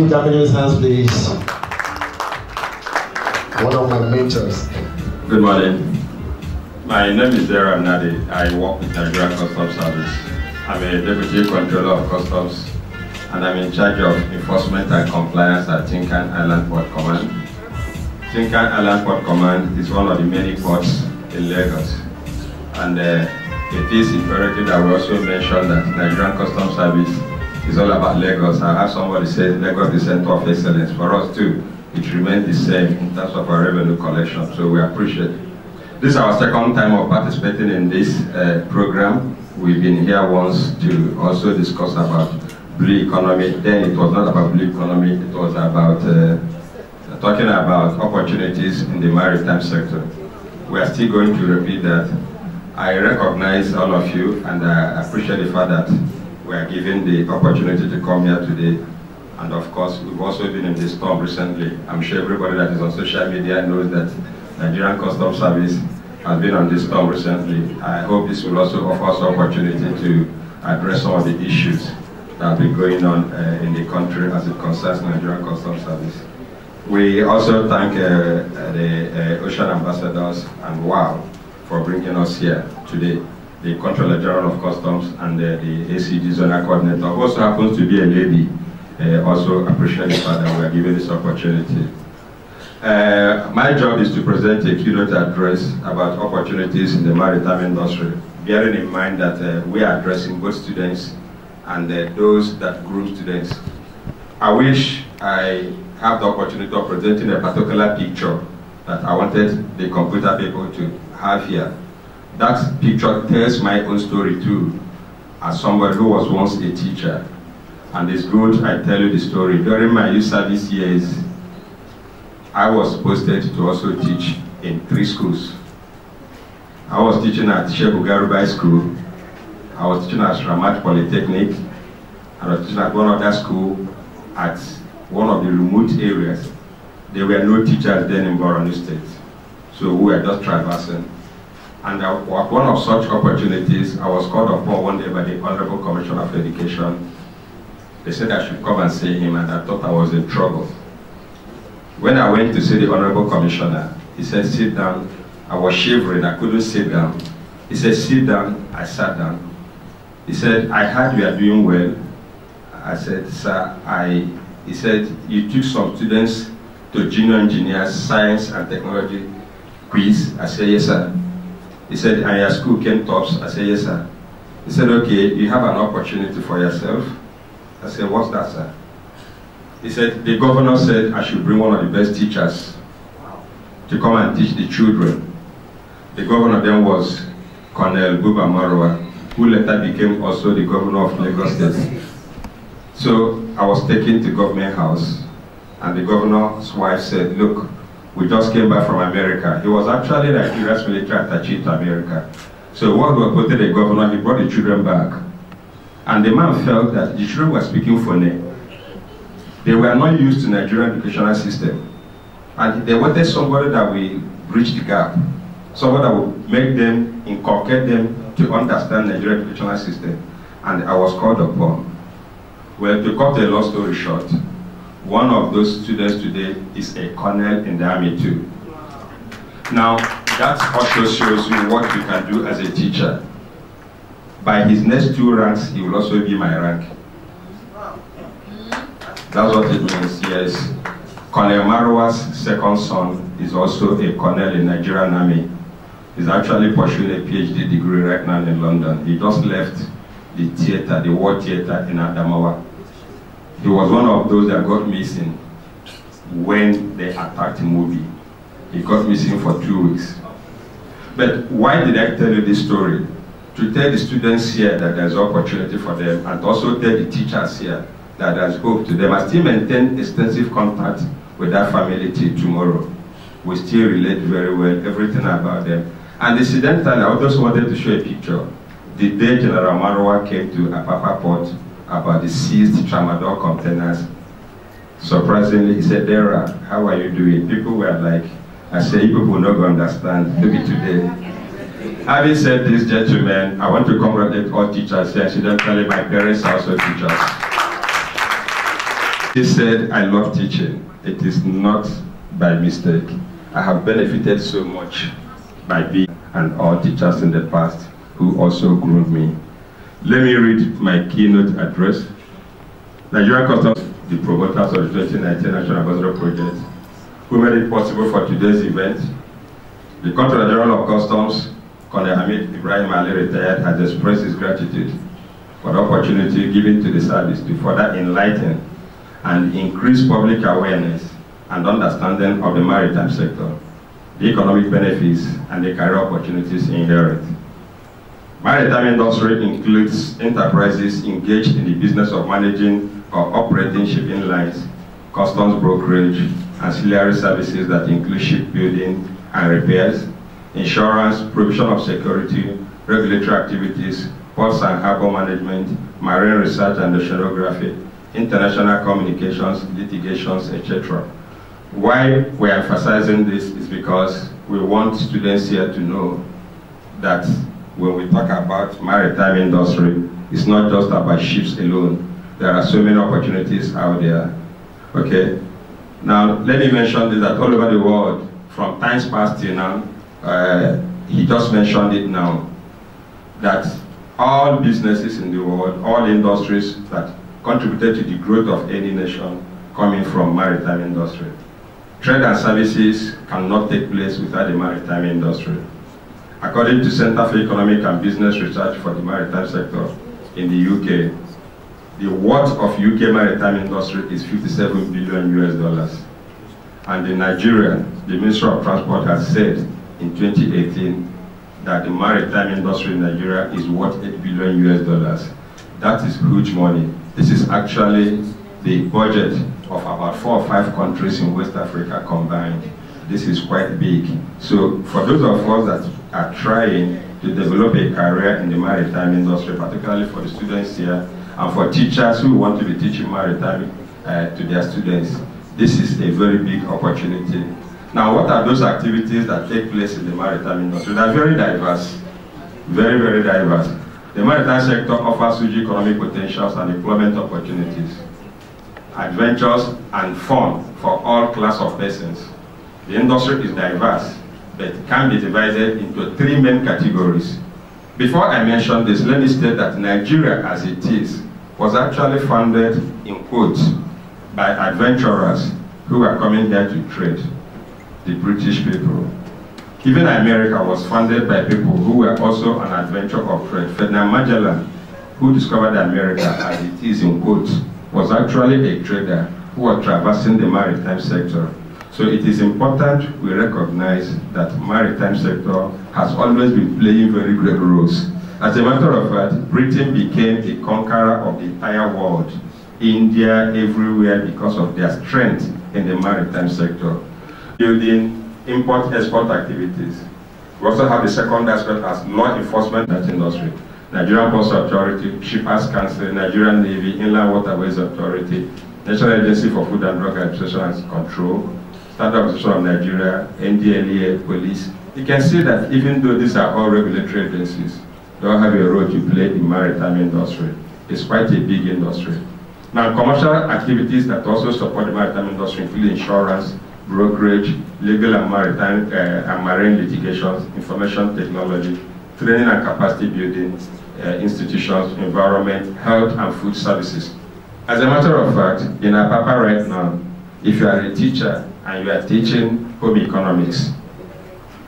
Put that in his hands, please. One of my mentors. Good morning. My name is Dara Nadi. I work with Nigerian Customs Service. I'm a Deputy Controller of Customs, and I'm in charge of enforcement and compliance at Tinkan Island Port Command. Tinkan Island Port Command is one of the many ports in Lagos, and it is imperative that we also mention that Nigerian Customs Service is all about Lagos. I have somebody say Lagos is the center of excellence. For us too, it remains the same in terms of our revenue collection, so we appreciate it. This is our second time of participating in this program. We've been here once to also discuss about blue economy. Then it was not about blue economy, it was about talking about opportunities in the maritime sector. We are still going to repeat that. I recognize all of you, and I appreciate the fact that we are given the opportunity to come here today. And of course, we've also been in the storm recently. I'm sure everybody that is on social media knows that Nigerian Customs Service has been on this storm recently. I hope this will also offer us opportunity to address some of the issues that have been going on in the country as it concerns Nigerian Customs Service. We also thank the Ocean Ambassadors and WOW for bringing us here today. The Controller General of Customs and the ACG Zonal Coordinator, who also happens to be a lady, also appreciate the fact that we are given this opportunity. My job is to present a keynote address about opportunities in the maritime industry, bearing in mind that we are addressing both students and those that groom students. I wish I have the opportunity of presenting a particular picture that I wanted the computer people to have here. That picture tells my own story too, as somebody who was once a teacher. And it's good I tell you the story. During my youth service years, I was posted to also teach in 3 schools. I was teaching at Shebu Garubai School, I was teaching at Ramat Polytechnic, and I was teaching at one other school at one of the remote areas. There were no teachers then in Borno State, so we were just traversing. And at one of such opportunities, I was called upon one day by the Honorable Commissioner of Education. They said I should come and see him, and I thought I was in trouble. When I went to see the Honorable Commissioner, he said, sit down. I was shivering, I couldn't sit down. He said, sit down. I sat down. He said, I heard you are doing well. I said, sir, he said, you took some students to junior engineers, science and technology quiz. I said, yes, sir. He said, and your school came tops. I said, yes, sir. He said, okay, you have an opportunity for yourself. I said, what's that, sir? He said, the governor said I should bring one of the best teachers to come and teach the children. The governor then was Colonel Buba Marwa, who later became also the governor of Lagos State. So I was taken to Government House, and the governor's wife said, look, we just came back from America. He was actually Nigeria's military attaché to America. So what we put to the governor, he brought the children back. And the man felt that the children were speaking Fone. They were not used to Nigerian educational system. And they wanted somebody that will bridge the gap. Somebody that would make them, inculcate them to understand Nigerian educational system. And I was called upon. Well, to cut a long story short, one of those students today is a colonel in the army too. Now, that also shows you what you can do as a teacher. By his next 2 ranks, he will also be my rank. That's what it means, yes. Colonel Marwa's second son is also a colonel in Nigerian Army. He's actually pursuing a PhD degree right now in London. He just left the theater, the war theater in Adamawa. He was one of those that got missing when they attacked Mobi. He got missing for 2 weeks. But why did I tell you this story? To tell the students here that there's opportunity for them, and also tell the teachers here that there's hope to them. I still maintain extensive contact with that family till tomorrow. We still relate very well, everything about them. And incidentally, I just wanted to show a picture. The day General Marwa came to Apapa Port about the seized tramadol containers, surprisingly, he said, Dara, how are you doing? People were like, I said, you people not going to understand, maybe today. Having said this, gentlemen, I want to congratulate all teachers here. Incidentally, my parents are also teachers. He said, I love teaching. It is not by mistake. I have benefited so much by being and all teachers in the past who also groomed me. Let me read my keynote address. Nigerian Customs, the promoters of the 2019 National Ambassador Project, who made it possible for today's event. The Controller General of Customs, Colonel Hamid Ibrahim Ali, retired, has expressed his gratitude for the opportunity given to the service to further enlighten and increase public awareness and understanding of the maritime sector, the economic benefits, and the career opportunities inherent. Maritime industry includes enterprises engaged in the business of managing or operating shipping lines, customs brokerage, ancillary services that include shipbuilding and repairs, insurance, provision of security, regulatory activities, ports and harbor management, marine research and oceanography, international communications, litigations, etc. Why we're emphasizing this is because we want students here to know that when we talk about maritime industry, it's not just about ships alone. There are so many opportunities out there. Okay? Now, let me mention this, that all over the world, from times past till now, he just mentioned it now, that all businesses in the world, all industries that contributed to the growth of any nation coming from maritime industry. Trade and services cannot take place without the maritime industry. According to Center for Economic and Business Research for the Maritime Sector in the UK, the worth of UK maritime industry is $57 billion US. And in Nigeria, the Ministry of Transport has said in 2018 that the maritime industry in Nigeria is worth $8 billion US. That is huge money. This is actually the budget of about 4 or 5 countries in West Africa combined. This is quite big. So for those of us that are trying to develop a career in the maritime industry, particularly for the students here, and for teachers who want to be teaching maritime to their students, this is a very big opportunity. Now, what are those activities that take place in the maritime industry? They are very diverse, very, very diverse. The maritime sector offers huge economic potentials and employment opportunities, adventures and fun for all class of persons. The industry is diverse, but can be divided into 3 main categories. Before I mention this, let me state that Nigeria as it is was actually founded, in quotes, by adventurers who were coming here to trade, the British people. Even America was founded by people who were also an adventurer of trade. Ferdinand Magellan, who discovered America as it is, in quotes, was actually a trader who was traversing the maritime sector. So it is important we recognize that maritime sector has always been playing very great roles. As a matter of fact, Britain became the conqueror of the entire world, India, everywhere, because of their strength in the maritime sector. Building import-export activities. We also have the second aspect as law enforcement in that industry. Nigerian Ports Authority, Shippers Council, Nigerian Navy, Inland Waterways Authority, National Agency for Food and Drug Administration and Control, Standard Organization of Nigeria, NDLEA, police. You can see that even though these are all regulatory agencies, they all have a role to play in maritime industry. It's quite a big industry. Now, commercial activities that also support the maritime industry include insurance, brokerage, legal and maritime and marine litigations, information technology, training and capacity building, institutions, environment, health and food services. As a matter of fact, in Apapa right now, if you are a teacher and you are teaching home economics,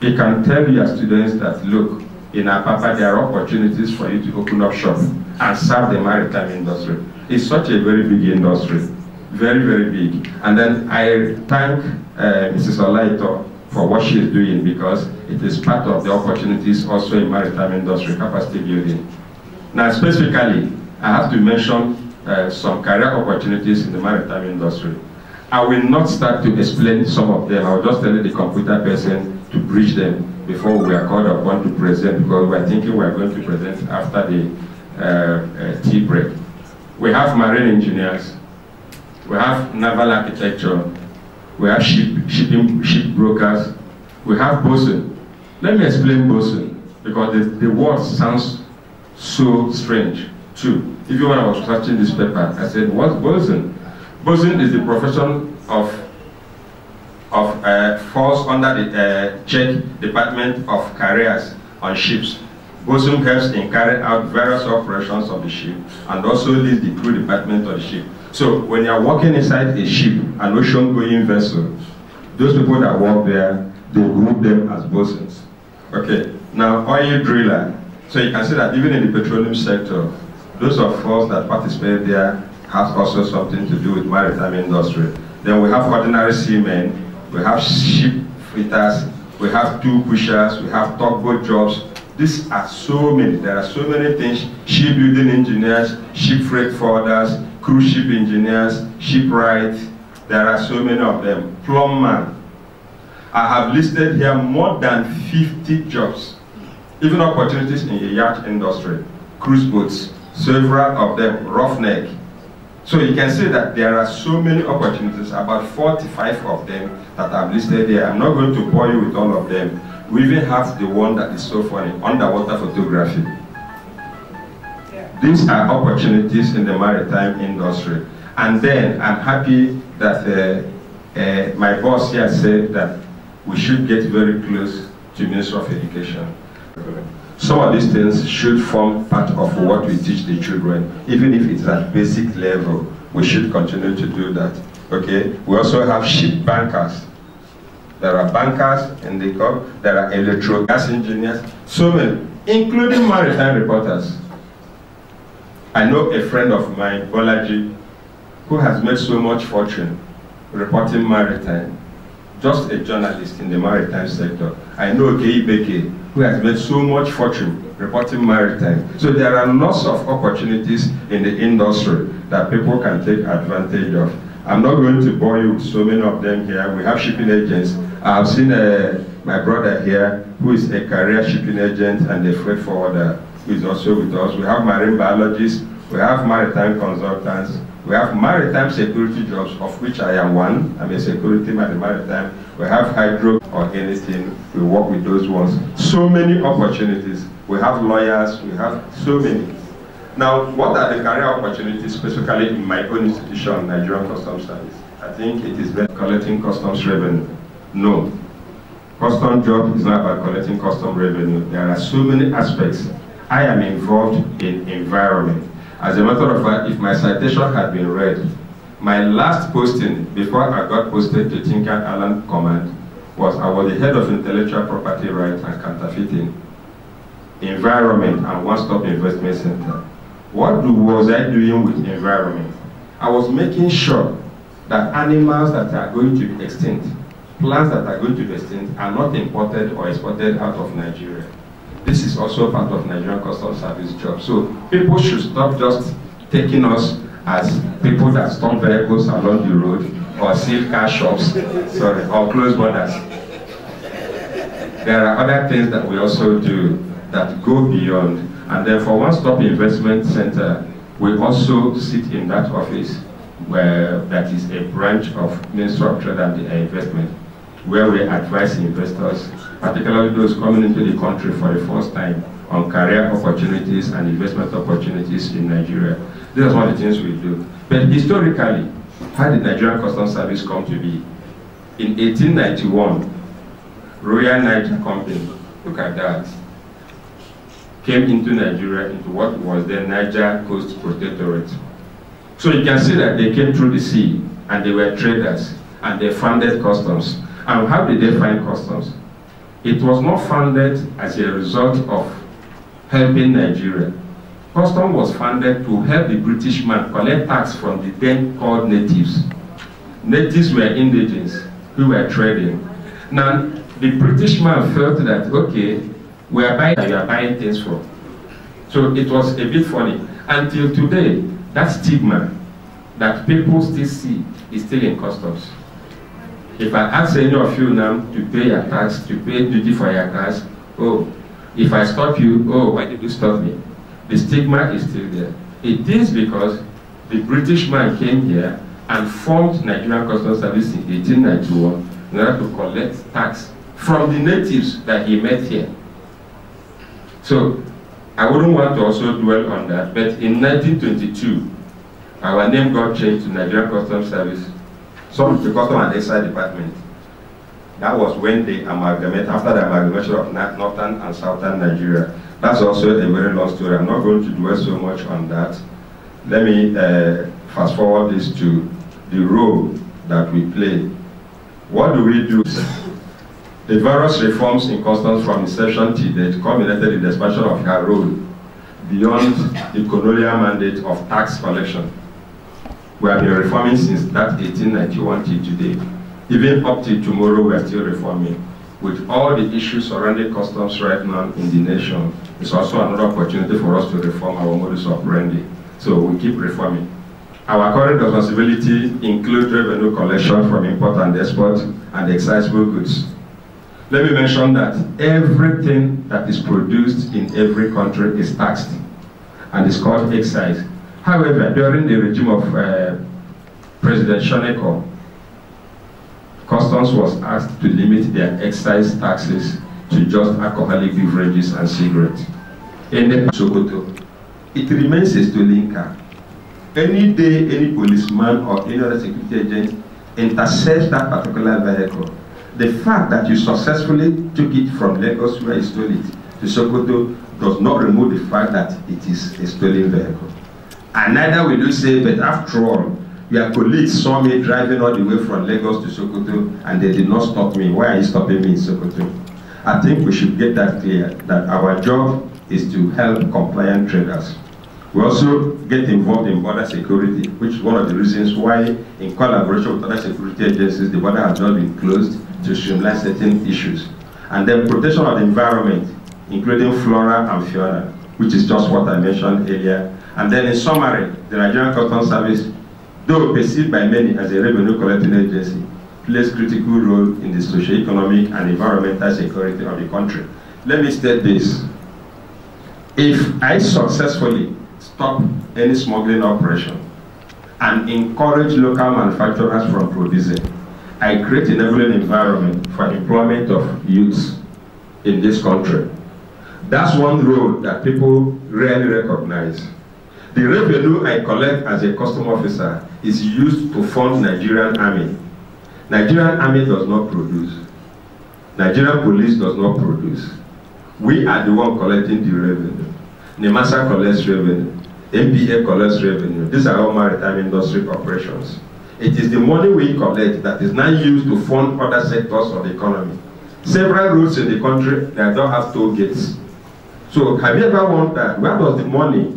you can tell your students that, look, in Apapa there are opportunities for you to open up shop and serve the maritime industry. It's such a very big industry, very, very big. And then I thank Mrs. Olaito for what she is doing, because it is part of the opportunities also in maritime industry capacity building. Now, specifically, I have to mention some career opportunities in the maritime industry. I will not start to explain some of them. I will just tell the computer person to bridge them before we are called upon to present, because we are thinking we are going to present after the tea break. We have marine engineers, we have naval architecture, we have ship brokers, we have bosun. Let me explain bosun, because the word sounds so strange too. Even when I was searching this paper, I said, what's bosun? Bosun is the profession falls under the Czech Department of Carriers on ships. Bosun helps in carrying out various operations of the ship and also leads the crew department of the ship. So when you are working inside a ship, an ocean-going vessel, those people that work there, they group them as bosuns. Okay, now oil driller. So you can see that even in the petroleum sector, those of us that participate there have also something to do with maritime industry. Then we have ordinary seamen, we have ship fitters, we have tool pushers, we have tugboat jobs. These are so many. There are so many things. Shipbuilding engineers, ship freight forwarders, cruise ship engineers, shipwright. There are so many of them. Plumber. I have listed here more than 50 jobs, even opportunities in the yacht industry, cruise boats, several of them roughneck. So you can see that there are so many opportunities, about 45 of them that I've listed here. I'm not going to bore you with all of them. We even have the one that is so funny, underwater photography. These are opportunities in the maritime industry. And then I'm happy that my boss here said that we should get very close to Ministry of Education. Some of these things should form part of what we teach the children, even if it's at basic level. We should continue to do that. Okay. We also have ship bankers. There are bankers in the corps. There are electro gas engineers. So many, including maritime reporters. I know a friend of mine, Bolaji, who has made so much fortune reporting maritime. Just a journalist in the maritime sector. I know Kei Beke, who has made so much fortune reporting maritime. So there are lots of opportunities in the industry that people can take advantage of. I'm not going to bore you with so many of them here. We have shipping agents. I've seen my brother here, who is a career shipping agent and a freight forwarder, who is also with us. We have marine biologists. We have maritime consultants. We have maritime security jobs, of which I am one. I'm a security man in maritime. We have hydro or anything. We work with those ones. So many opportunities. We have lawyers. We have so many. Now, what are the career opportunities, specifically in my own institution, Nigerian Customs Service? I think it is better collecting customs revenue. No. Custom job is not about collecting custom revenue. There are so many aspects. I am involved in environment. As a matter of fact, if my citation had been read, my last posting before I got posted to Tinker Island Command was I was the head of intellectual property rights and counterfeiting, environment and one-stop investment center. What was I doing with environment? I was making sure that animals that are going to be extinct, plants that are going to be extinct, are not imported or exported out of Nigeria. This is also part of Nigerian Customs Service job. So people should stop just taking us as people that stop vehicles along the road or seal car shops, sorry, or close borders. There are other things that we also do that go beyond. And then for One Stop Investment Center, we also sit in that office where that is a branch of Ministry of Trade and Investment, where we advise investors, particularly those coming into the country for the first time, on career opportunities and investment opportunities in Nigeria. These are one of the things we do. But historically, how did Nigerian Customs Service come to be? In 1891, Royal Niger Company, look at that, came into Nigeria, into what was the Niger Coast Protectorate. So you can see that they came through the sea, and they were traders, and they founded customs. And how did they find customs? It was not founded as a result of helping Nigeria. Custom was founded to help the British man collect tax from the then called natives. Natives were indigenous who were trading. Now, the British man felt that, okay, we are buying things from. So it was a bit funny. Until today, that stigma that people still see is still in customs. If I ask any of you now to pay your tax, to pay duty for your cars, oh, if I stop you, oh, why did you stop me? The stigma is still there. It is because the British man came here and formed Nigerian Customs Service in 1891 in order to collect tax from the natives that he met here. So I wouldn't want to also dwell on that, but in 1922, our name got changed to Nigerian Customs Service, so the Customs and Excise Department. That was when they amalgamated, after the amalgamation of Northern and Southern Nigeria. That's also a very long story. I'm not going to dwell so much on that. Let me fast forward this to the role that we play. What do we do? The various reforms in customs from inception to date culminated in the expansion of her role beyond the colonial mandate of tax collection. We have been reforming since that 1891 till today. Even up till tomorrow, we are still reforming. With all the issues surrounding customs right now in the nation, it's also another opportunity for us to reform our modus operandi. So we keep reforming. Our current responsibility includes revenue collection from import and export and excisable goods. Let me mention that everything that is produced in every country is taxed and is called excise. However, during the regime of President Shoneko, Customs was asked to limit their excise taxes to just alcoholic beverages and cigarettes. In the Sokoto, it remains a stolen car. Any day, any policeman or any other security agent intercepts that particular vehicle, the fact that you successfully took it from Lagos where you stole it to Sokoto does not remove the fact that it is a stolen vehicle. And neither will you say, but after all, your colleagues saw me driving all the way from Lagos to Sokoto and they did not stop me. Why are you stopping me in Sokoto? I think we should get that clear, that our job is to help compliant traders. We also get involved in border security, which is one of the reasons why, in collaboration with other security agencies, the border has not been closed to streamline certain issues. And then protection of the environment, including flora and fauna, which is just what I mentioned earlier. And then in summary, the Nigerian Customs Service, though perceived by many as a revenue collecting agency, plays critical role in the socio-economic and environmental security of the country. Let me state this. If I successfully stop any smuggling operation and encourage local manufacturers from producing, I create an enabling environment for employment of youths in this country. That's one role that people rarely recognize. The revenue I collect as a custom officer is used to fund Nigerian Army. Nigerian Army does not produce. Nigerian Police does not produce. We are the one collecting the revenue. NEMASA collects revenue. MPA collects revenue. These are all maritime industry operations. It is the money we collect that is now used to fund other sectors of the economy. Several roads in the country that don't have toll gates. So have you ever wondered where does the money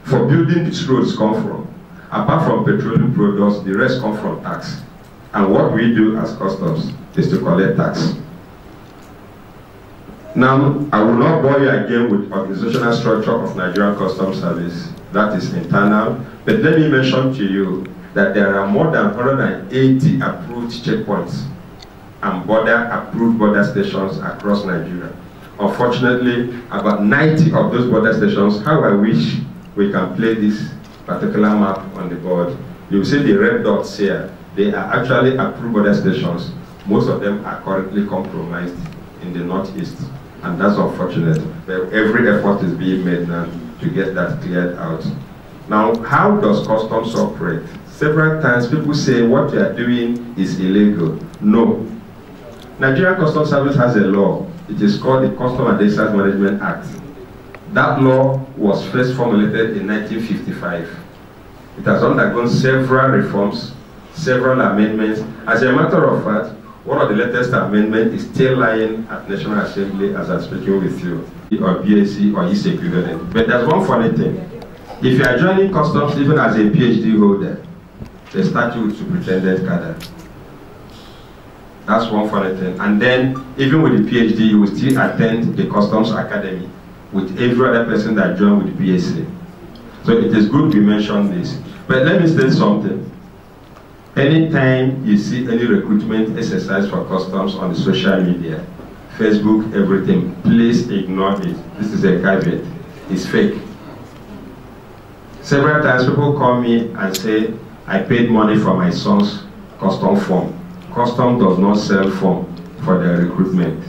for building these roads come from? Apart from petroleum products, the rest come from tax. And what we do as customs is to collect tax. Now, I will not bore you again with organizational structure of Nigerian Customs Service. That is internal. But let me mention to you that there are more than 180 approved checkpoints and approved border stations across Nigeria. Unfortunately, about 90 of those border stations, how I wish we can play this particular map on the board. You see the red dots here. They are actually approved border stations. Most of them are currently compromised in the northeast. And that's unfortunate. But every effort is being made now to get that cleared out. Now, how does customs operate? Several times people say what you are doing is illegal. No. Nigerian Customs Service has a law. It is called the Customs and Excise Management Act. That law was first formulated in 1955. It has undergone several reforms, several amendments. As a matter of fact, one of the latest amendments is still lying at National Assembly as I'm speaking with you, or BSc or its equivalent. But there's one funny thing. If you are joining customs even as a PhD holder, they start you with superintendent cadre. That's one funny thing. And then, even with the PhD, you will still attend the Customs Academy with every other person that joined with BSc. So it is good we mention this. But let me say something. Anytime you see any recruitment exercise for customs on the social media, Facebook, everything, please ignore it. This is a caveat. It's fake. Several times people call me and say, I paid money for my son's custom form. Custom does not sell form for their recruitment.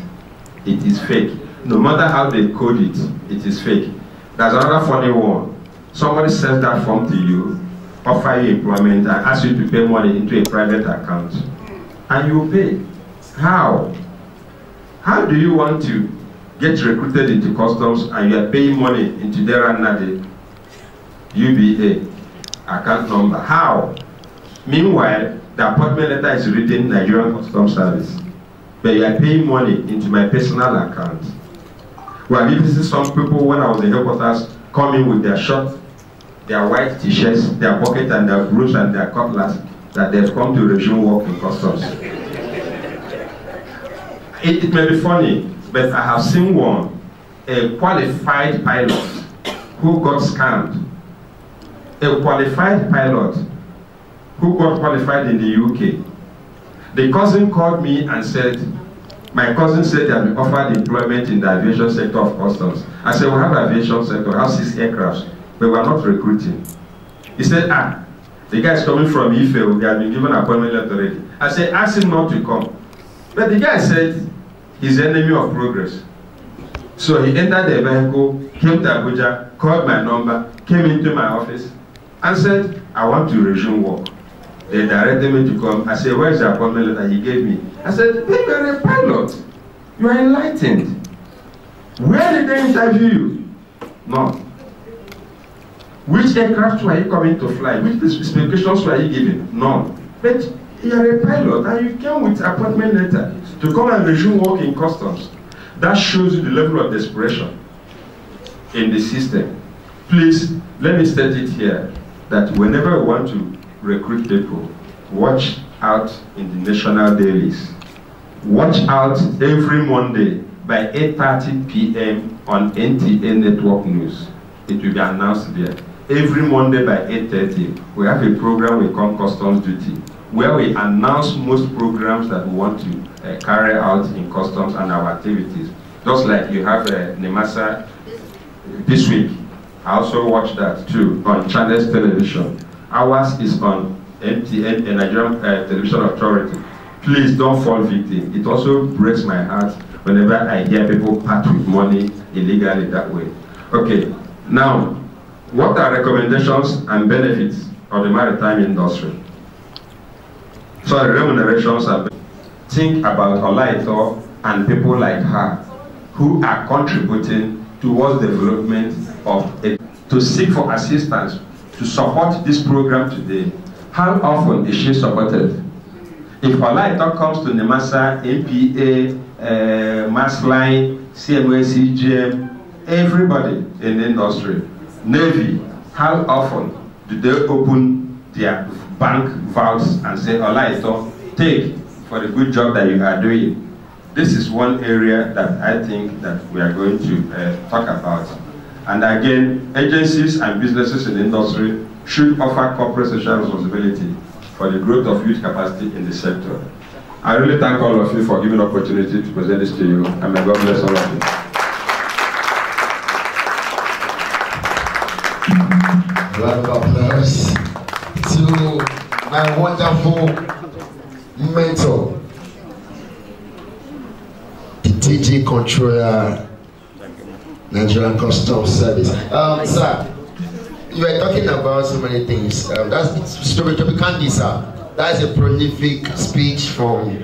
It is fake. No matter how they code it, it is fake. There's another funny one. Somebody sells that form to you, offer you employment and ask you to pay money into a private account, and you pay. How? How do you want to get recruited into customs and you are paying money into their Nadi UBA account number? How? Meanwhile, the appointment letter is written Nigerian Customs Service, but you are paying money into my personal account. Well, if you see some people when I was in headquarters coming with their shorts, their white t-shirts, their bucket and their brooch and their cutlass, that they've come to resume work in customs. It may be funny, but I have seen one, a qualified pilot who got scammed. A qualified pilot who got qualified in the UK. The cousin called me and said, my cousin said he had been offered employment in the aviation sector of customs. I said, we have aviation sector, we have 6 aircrafts, but we are not recruiting. He said, the guy is coming from Ife, we have been given an appointment letter already. I said, ask him not to come. But the guy said, he's the enemy of progress. So he entered the vehicle, came to Abuja, called my number, came into my office, and said, I want to resume work. They directed me to come. I said, where's the appointment letter he gave me? I said, hey, you are a pilot. You are enlightened. Where did they interview you? No. Which aircraft were you coming to fly? Which specifications were you given? No. But you are a pilot and you came with appointment letter to come and resume work in customs. That shows you the level of desperation in the system. Please, let me state it here, that whenever we want to recruit people, watch out in the national dailies. Watch out every Monday by 8:30 p.m. on NTA Network News. It will be announced there. Every Monday by 8:30, we have a program we call Customs Duty, where we announce most programs that we want to carry out in customs and our activities. Just like you have Nemasa this week. I also watch that too on Channels Television. Ours is on MTN, Nigerian Television Authority. Please don't fall victim. It also breaks my heart whenever I hear people part with money illegally that way. Okay, now, what are recommendations and benefits of the maritime industry? So the remunerations are. Think about Olaito and people like her who are contributing towards the development of it, to seek for assistance to support this program today. How often is she supported? If Olaito comes to Nemasa, MPA, Massline, CMA, CGM, everybody in the industry, Navy, how often do they open their bank vaults and say, Olaito, take for the good job that you are doing? This is one area that I think that we are going to talk about. And again, agencies and businesses in the industry should offer corporate social responsibility for the growth of youth capacity in the sector. I really thank all of you for giving the opportunity to present this to you, and may God bless all of you. Round of applause to my wonderful mentor, the DG Controller, Nigerian Customs Service. Sir, you are talking about so many things. That's to be candy, sir. That's a prolific speech from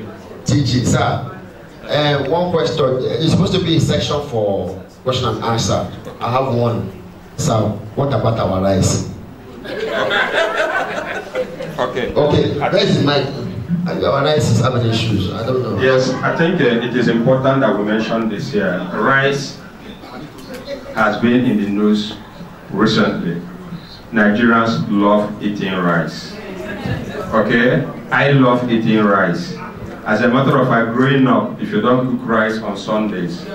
TG, sir. One question. It's supposed to be a section for question and answer. I have one. Sir, what about our rice? Okay. Okay. Where is my our rice is having issues? I don't know. Yes, I think it is important that we mention this here. Rice has been in the news recently. Nigerians love eating rice. Okay? I love eating rice. As a matter of fact, growing up, if you don't cook rice on Sundays,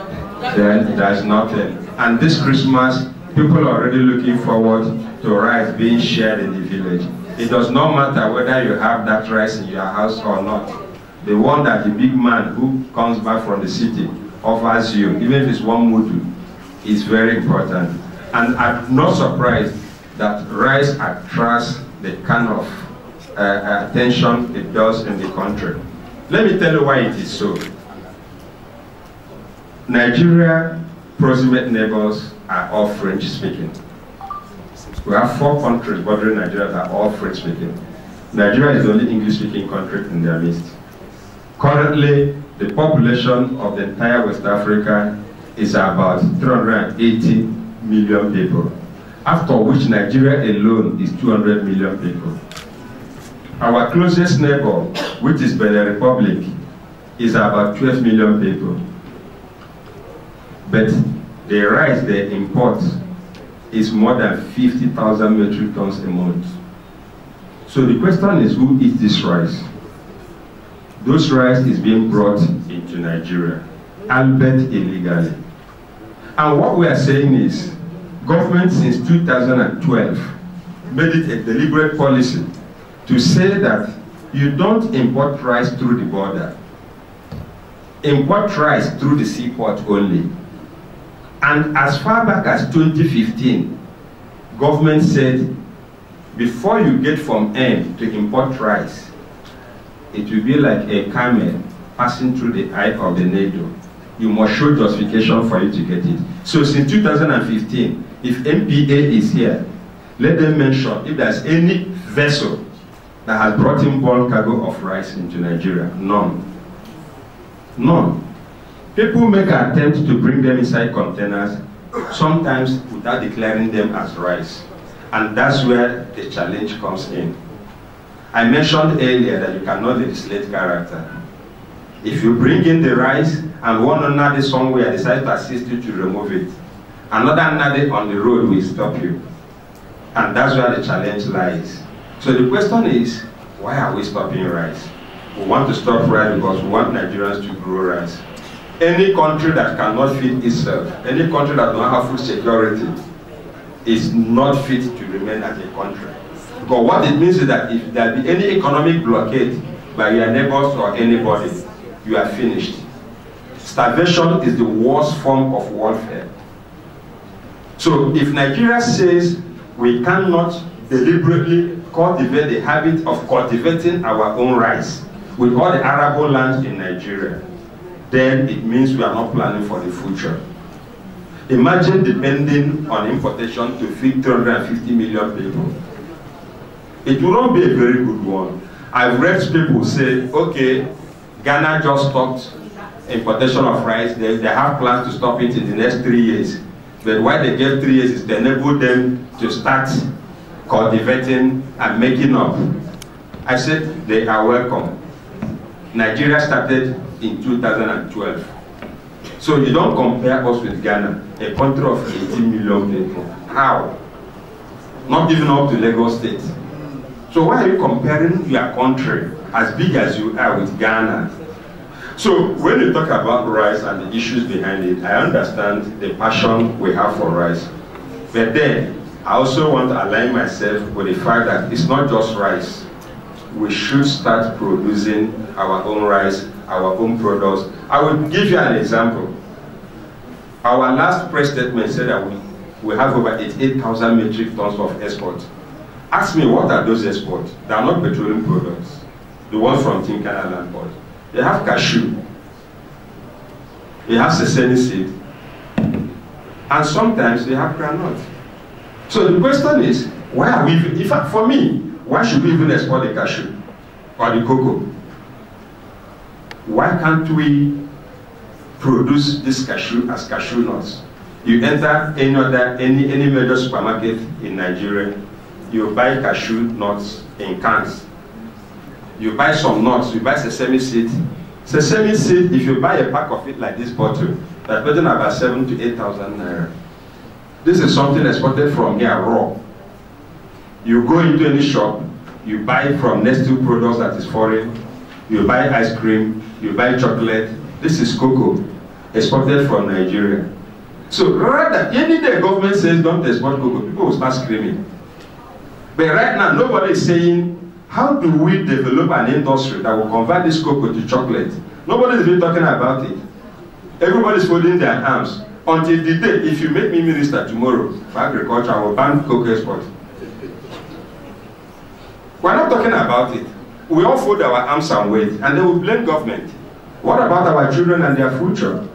then there's nothing. And this Christmas, people are already looking forward to rice being shared in the village. It does not matter whether you have that rice in your house or not. The one that the big man who comes back from the city offers you, even if it's one mudu, is very important. And I'm not surprised that rice attracts the kind of attention it does in the country. Let me tell you why it is so. Nigeria, proximate neighbors are all French speaking. We have 4 countries bordering Nigeria that are all French-speaking. Nigeria is the only English-speaking country in their midst. Currently, the population of the entire West Africa is about 380 million people, after which Nigeria alone is 200 million people. Our closest neighbor, which is Benin Republic, is about 12 million people. But the rice they import is more than 50,000 metric tons a month. So the question is, who eats this rice? Those rice is being brought into Nigeria, albeit illegally. And what we are saying is, government since 2012 made it a deliberate policy to say that you don't import rice through the border. Import rice through the seaport only. And as far back as 2015, government said, before you get from M to import rice, it will be like a camel passing through the eye of the needle. You must show justification for you to get it. So since 2015, if MPA is here, let them mention if there's any vessel that has brought in bulk cargo of rice into Nigeria. None. None. People make attempts to bring them inside containers, sometimes without declaring them as rice. And that's where the challenge comes in. I mentioned earlier that you cannot legislate character. If you bring in the rice and one another somewhere decides to assist you to remove it, another on the road will stop you. And that's where the challenge lies. So the question is, why are we stopping rice? We want to stop rice because we want Nigerians to grow rice. Any country that cannot feed itself, any country that don't have food security, is not fit to remain as a country. Because what it means is that if there be any economic blockade by your neighbors or anybody, you are finished. Starvation is the worst form of warfare. So if Nigeria says we cannot deliberately cultivate the habit of cultivating our own rice with all the arable land in Nigeria, then it means we are not planning for the future. Imagine depending on importation to feed 350 million people. It will not be a very good one. I've read people say, okay, Ghana just stopped importation of rice. They have plans to stop it in the next 3 years. But why they get 3 years is to enable them to start cultivating and making up. I said they are welcome. Nigeria started in 2012. So you don't compare us with Ghana, a country of 18 million people. How? Not even up to Lagos State. So why are you comparing your country as big as you are with Ghana? So when you talk about rice and the issues behind it, I understand the passion we have for rice. But then, I also want to align myself with the fact that it's not just rice. We should start producing our own rice, our own products. I will give you an example. Our last press statement said that we have over 88,000 metric tons of export. Ask me, what are those exports? They are not petroleum products. The ones from Tinkana Land Port. They have cashew. They have sesame seed. And sometimes they have granite. So the question is, why are we, in fact, for me, why should we even export the cashew or the cocoa? Why can't we produce this cashew as cashew nuts? You enter any major supermarket in Nigeria, you buy cashew nuts in cans. You buy some nuts, you buy sesame seed. Sesame seed, if you buy a pack of it like this bottle, that's between about 7,000 to 8,000 naira. This is something exported from here raw. You go into any shop, you buy from Nestle products that is foreign, you buy ice cream, you buy chocolate. This is cocoa, exported from Nigeria. So rather, any day government says don't export cocoa, people will start screaming. But right now, nobody is saying, how do we develop an industry that will convert this cocoa to chocolate? Nobody is even talking about it. Everybody is folding their arms. Until the day, if you make me minister tomorrow for agriculture, I will ban cocoa export. We're not talking about it. We all fold our arms and wait, and then we blame government. What about our children and their future?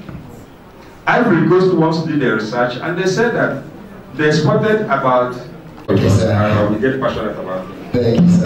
Ivory Coast once did a research, and they said that they exported about Okay, sir. We get passionate about it. Thank you, sir.